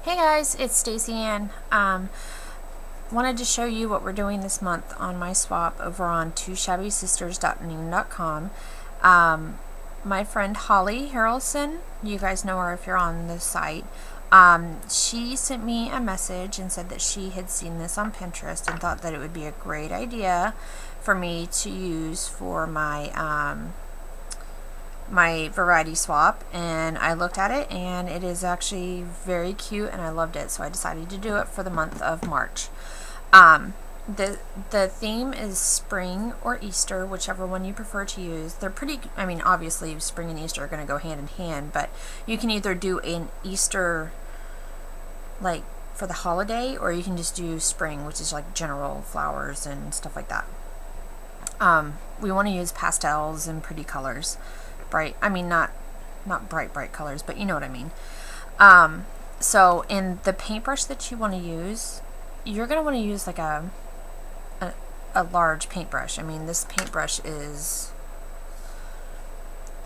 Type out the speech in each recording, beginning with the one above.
Hey guys, it's Stacy Ann. Wanted to show you what we're doing this month on my swap over on twoshabbysisters.noom.com. My friend Holly Harrelson, you guys know her if you're on the site, she sent me a message and said that she had seen this on Pinterest and thought that it would be a great idea for me to use for my my variety swap, and I looked at it and it is actually very cute and I loved it, so I decided to do it for the month of March. The theme is spring or Easter, whichever one you prefer to use. They're pretty, I mean, obviously spring and Easter are going to go hand in hand, but you can either do an Easter like for the holiday, or you can just do spring, which is like general flowers and stuff like that. We want to use pastels and pretty colors. Bright, I mean not bright colors, but you know what I mean. So in the paintbrush that you want to use, you're going to want to use like a large paintbrush. I mean, this paintbrush is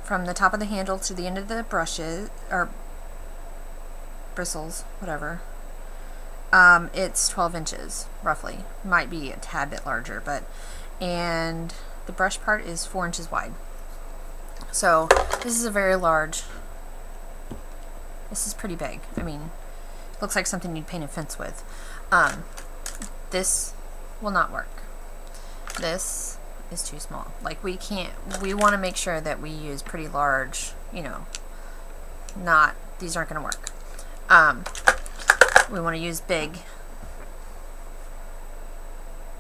from the top of the handle to the end of the brushes, or bristles, whatever. It's 12 inches, roughly. Might be a tad bit larger, but, and the brush part is 4 inches wide. So this is a very large, this is pretty big. I mean, looks like something you'd paint a fence with. This will not work. This is too small. Like, we want to make sure that we use pretty large, you know, these aren't going to work. We want to use big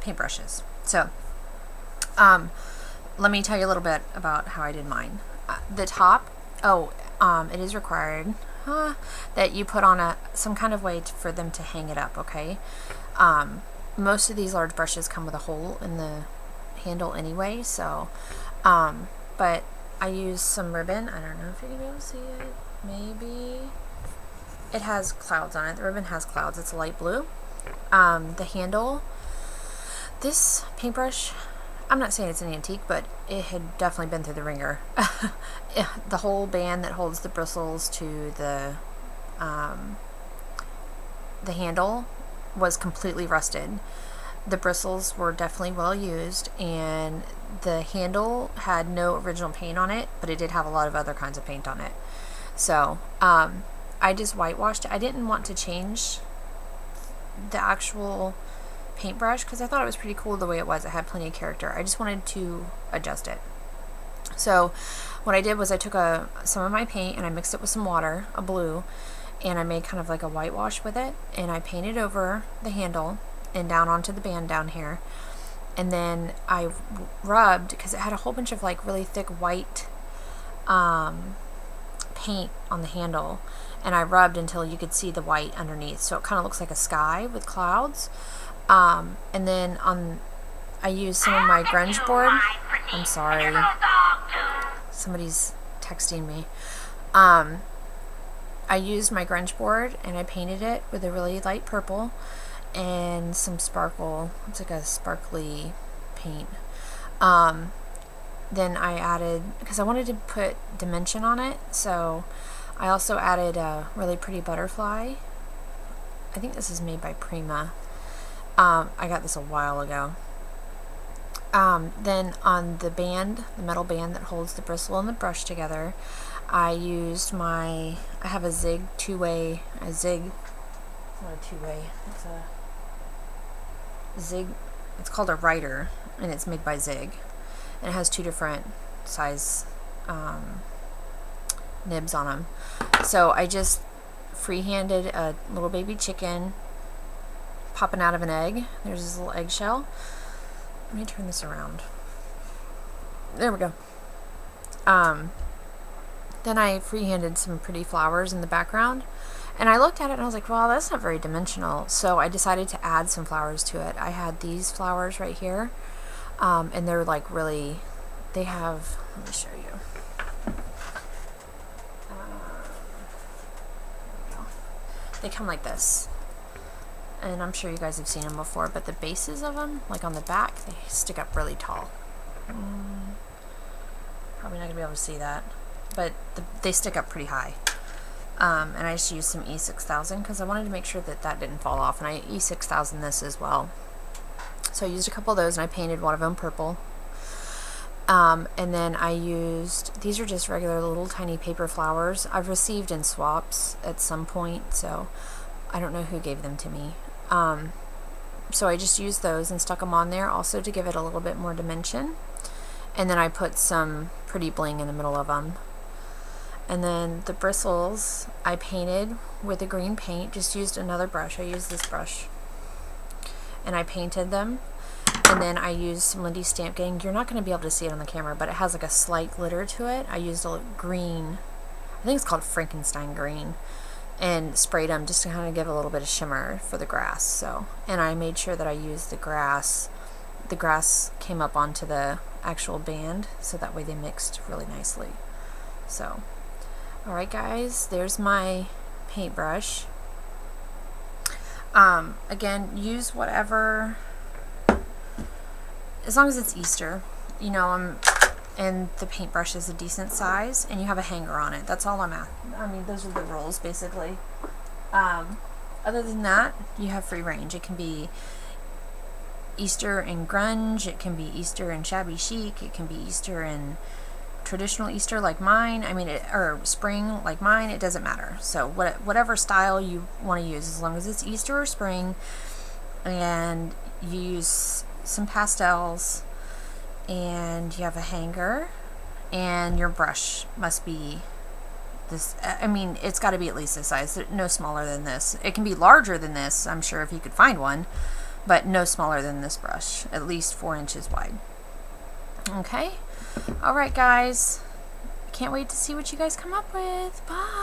paintbrushes. So, let me tell you a little bit about how I did mine. The top, it is required that you put on some kind of way for them to hang it up, okay? Most of these large brushes come with a hole in the handle anyway, so, but I used some ribbon. I don't know if you can be able to see it. Maybe. It has clouds on it. The ribbon has clouds. It's light blue. The handle, this paintbrush, I'm not saying it's an antique, but it had definitely been through the ringer. The whole band that holds the bristles to the handle was completely rusted. The bristles were definitely well used, and the handle had no original paint on it, but it did have a lot of other kinds of paint on it. So I just whitewashed it. I didn't want to change the actual paintbrush because I thought it was pretty cool the way it was. It had plenty of character. I just wanted to adjust it. So what I did was I took some of my paint and I mixed it with some water, a blue, and I made kind of like a whitewash with it, and I painted over the handle and down onto the band down here, and then I rubbed, because it had a whole bunch of like really thick white paint on the handle, and I rubbed until you could see the white underneath, so it kind of looks like a sky with clouds. And then I used some of my grunge board. I'm sorry, somebody's texting me. I used my grunge board and I painted it with a really light purple and some sparkle. It's like a sparkly paint. Then I added, because I wanted to put dimension on it, so I also added a really pretty butterfly. I think this is made by Prima. I got this a while ago. Then on the band, the metal band that holds the bristle and the brush together, I used I have a zig, it's not a two-way, it's a zig, it's called a Rider, and it's made by Zig, and it has two different size nibs on them. So I just freehanded a little baby chicken popping out of an egg. There's this little eggshell. Let me turn this around. There we go. Then I freehanded some pretty flowers in the background, and I looked at it and I was like, well, that's not very dimensional, so I decided to add some flowers to it. I had these flowers right here, and they're like really, they have, let me show you. They come like this, and I'm sure you guys have seen them before, but the bases of them, like on the back, they stick up really tall. Probably not going to be able to see that, but they stick up pretty high. And I just used some E6000 because I wanted to make sure that that didn't fall off, and I E6000 this as well. So I used a couple of those and I painted one of them purple. And then I used, these are just regular little tiny paper flowers I've received in swaps at some point, so I don't know who gave them to me. So I just used those and stuck them on there also to give it a little bit more dimension. And then I put some pretty bling in the middle of them. And then the bristles I painted with a green paint, just used another brush. I used this brush. And I painted them. And then I used some Lindy Stamp Gang. You're not going to be able to see it on the camera, but it has like a slight glitter to it. I used a green, I think it's called Frankenstein green, and sprayed them just to kind of give a little bit of shimmer for the grass. So, and I made sure that I used the grass. The grass came up onto the actual band, so that way they mixed really nicely. So, alright guys, there's my paintbrush. Again, use whatever, as long as it's Easter, you know, and the paintbrush is a decent size and you have a hanger on it. That's all I'm at. I mean, those are the rules basically. Other than that, you have free range. It can be Easter in grunge, it can be Easter in shabby chic, it can be Easter in traditional Easter like mine, I mean, or spring like mine, it doesn't matter. So whatever style you want to use, as long as it's Easter or spring, and you use some pastels, and you have a hanger, and your brush must be this, I mean, it's got to be at least this size, no smaller than this. It can be larger than this, I'm sure, if you could find one, but no smaller than this brush, at least 4 inches wide. Okay, alright guys, can't wait to see what you guys come up with. Bye!